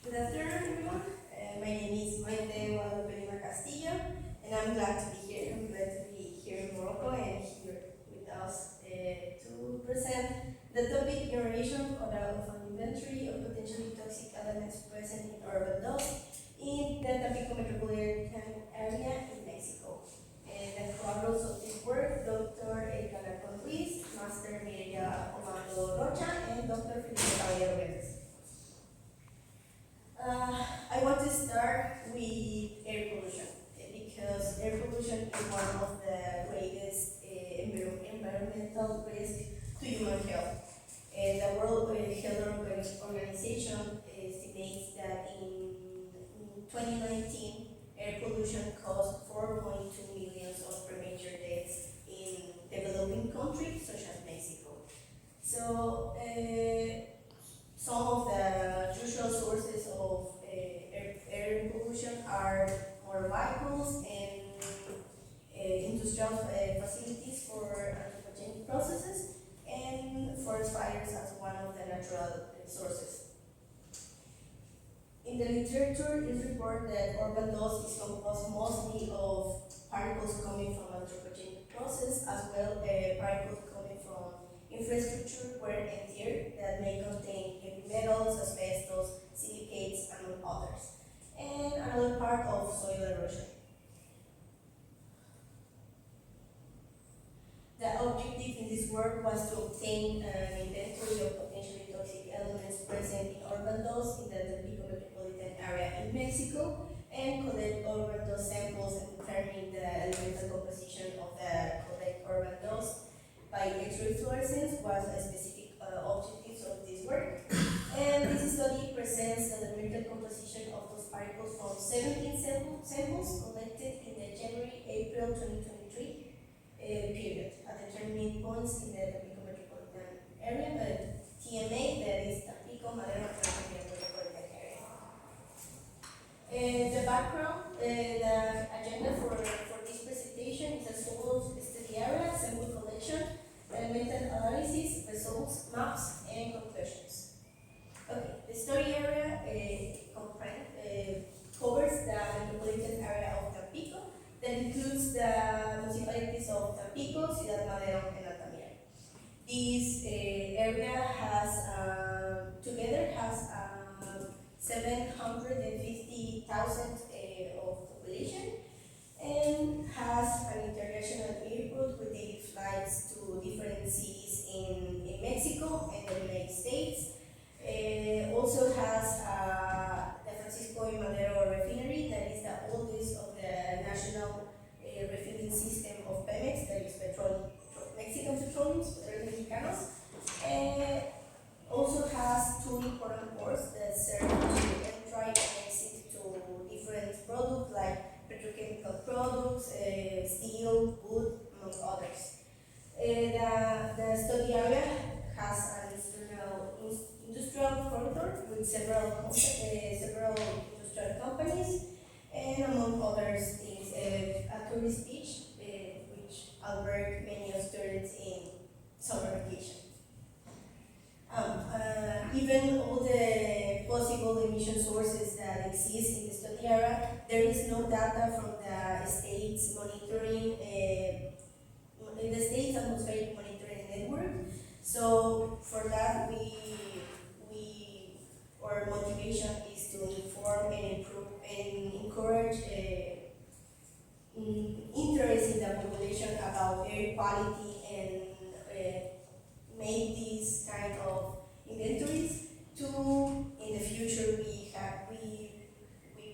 Good afternoon, everyone. My name is Mayte Castillo, and I'm glad to be here. I'm glad to be here in Morocco and here with us to present the topic generation of an inventory of potentially toxic elements present in urban dust in the Tampico metropolitan area in Mexico. And the collaborators of this work, Dr. Erika Ruiz, Master Mireya Omando Rocha, and Dr. Felipe Caballero. I want to start with air pollution because air pollution is one of the greatest environmental risks to human health. The World Health Organization estimates that in 2019, air pollution caused 4.2 million of premature deaths in developing countries such as Mexico. So, some of the usual sources of air pollution are more vehicles and industrial facilities for anthropogenic processes, and forest fires as one of the natural sources. In the literature, it is reported that urban dust is composed mostly of particles coming from anthropogenic process, as well particles coming from infrastructure wear and tear that may contain heavy metals, asbestos, silicates, among others. And another part of soil erosion. The objective in this work was to obtain an inventory of potentially toxic elements present in urban dust in the Tampico metropolitan area in Mexico, and collect urban dust samples and determine the elemental composition of the collect urban dust by X-ray fluorescence was a specific objectives of this work. And this study presents the elemental composition of those particles from 17 samples collected in the January-April 2023 period at determining points in the Tampico metropolitan area, TMA, that is Tampico, Madero, metropolitan area. The background, the agenda for this presentation is as follows: study area, sample collection, elemental analysis, results, maps, and conclusions. Okay, the study area covers the metropolitan area of Tampico, that includes the municipalities of Tampico, Ciudad Madero, and Altamira. This area has together has 750,000 of population, and has an international airport with daily flights to different cities in Mexico and the United States. Also has the Francisco y Madero refinery, that is the oldest of the national refueling system of Pemex, that is Mexican Petroleum, Petróleos Mexicanos. Also has two important ports that serve to entry and exit to different products like petrochemical products, steel, wood, among others. The study area has an industrial corridor with several industrial companies, and among others is a tourist beach which alberg many of students in summer vacation. Even all the possible emission sources that exist in the study area, there is no data from the state's monitoring, in the state's atmospheric monitoring network. So for that, our motivation is to inform and improve and encourage interest in the population about air quality, and make these kind of inventories to, in the future, we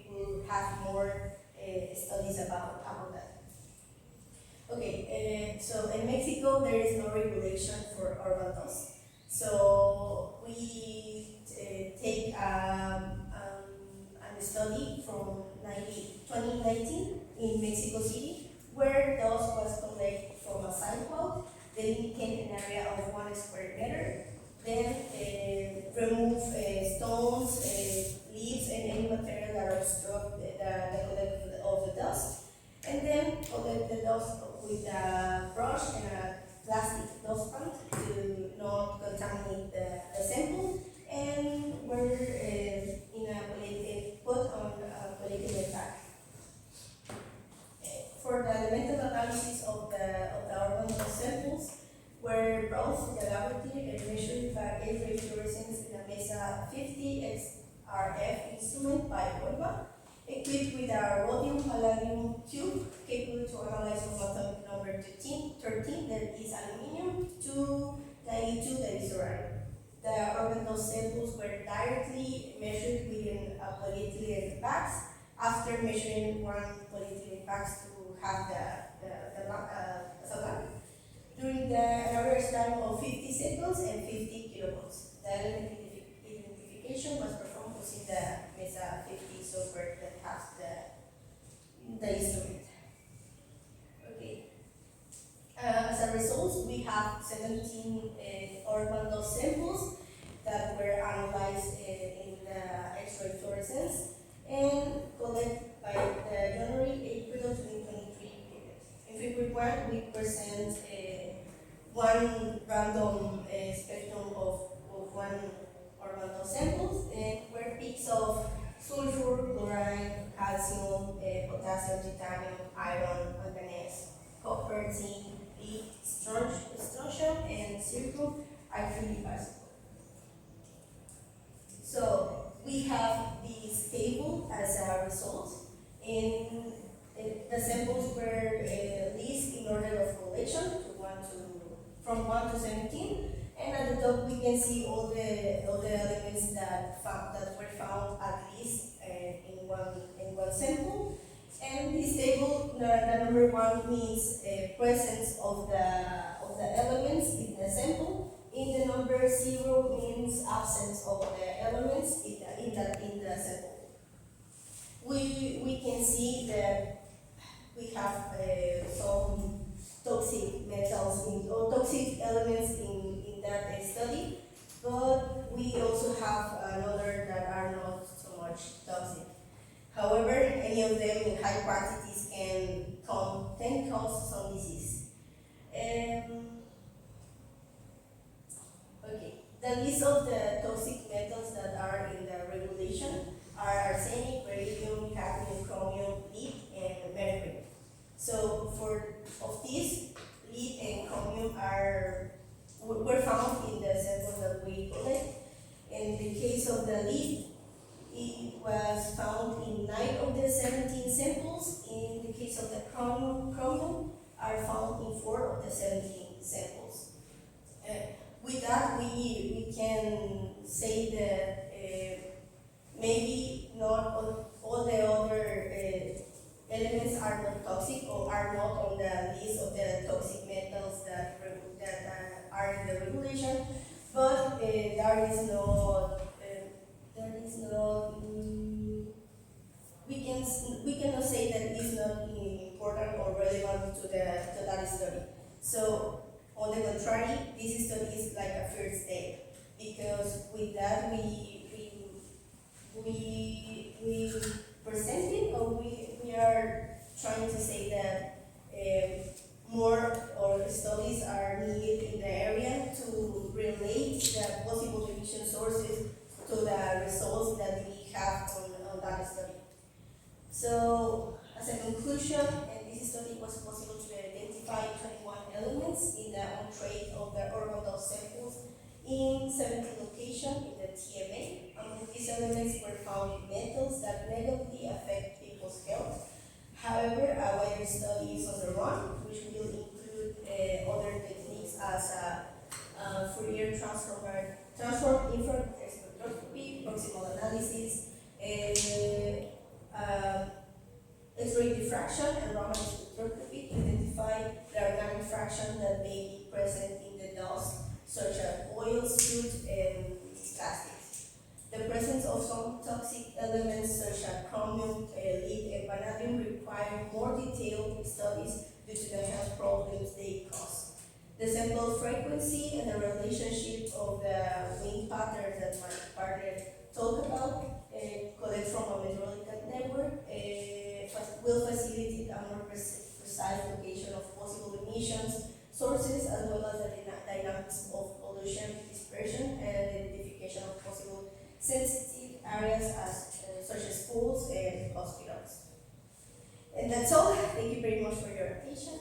will have more studies about that. Okay, so in Mexico there is no regulation for urban dust. So we take a study from 2019 in Mexico City, where dust was collected from a sidewalk, delimiting an area of 1 square meter. Then a 50 XRF instrument by Volva, equipped with a rhodium palladium tube capable to analyze from atomic number 13 that is aluminium to 92 that is uranium. The orbital samples were directly measured within a polyethylene bags. After measuring one polyethylene bags to have the lamp, during the average time of 50 seconds and 50 kilovolts. The element identification was performed using the MESA 50 software that has the instrument. Okay. As a result, we have 17 orbital samples that were analyzed in the X-ray fluorescence and collected by the January-April 2023 period. In figure 1, we present one random spectrum of one orbital samples, where peaks of sulfur, chlorine, calcium, potassium, titanium, iron, manganese, copper, zinc, lead, strontium, and zircon are freely visible. So we have this table as a result, and the samples were listed in order of collection from 1 to 17, and at the top we can see all the elements that were found at least in one sample. And this table, the number 1 means presence of the elements in the sample. In the number 0 means absence of the elements in the sample. We can see that we have some toxic metals or toxic elements in that study, but we also have another that are not so much toxic. However, any of them in high quantities can cause some disease. Okay, the list of the toxic metals that are in the regulation are arsenic, beryllium, cadmium, chromium, lead, and mercury. So of these, lead and chromium were found in the samples that we collect. In the case of the lead, it was found in 9 of the 17 samples. In the case of the chromium are found in 4 of the 17 samples. With that, we can say that maybe not all the other elements are not toxic or are not on the list of the toxic metals that are in the regulation, but there is no we cannot say that it is not important or relevant to that study. So on the contrary, this study is like a first step, because with that we presented, or we are trying to say that more or studies are needed in the area to relate the possible emission sources to the results that we have on that study. So, as a conclusion, this study was possible to identify 21 elements in the on-trade of the orbital samples in 17 locations in the TMA. Among these elements were found metals that negatively affect people's health. However, a wider study is on the run, which will include other techniques as Fourier transform infrared spectroscopy, proximal analysis, X-ray diffraction, and Raman spectroscopy to identify the organic fraction that may be present in the dust, such as oils, food, and plastics. The presence of some toxic elements such as chromium, lead, and vanadium require more detailed studies due to the health problems they cause. The sample frequency and the relationship of the wind patterns that my partner talked about, collect from a meteorological network, will facilitate a more precise location of possible emissions sources, as well as the dynamics of pollution dispersion and the identification of possible sensitive areas such as schools and hospitals. And that's all. Thank you very much for your attention.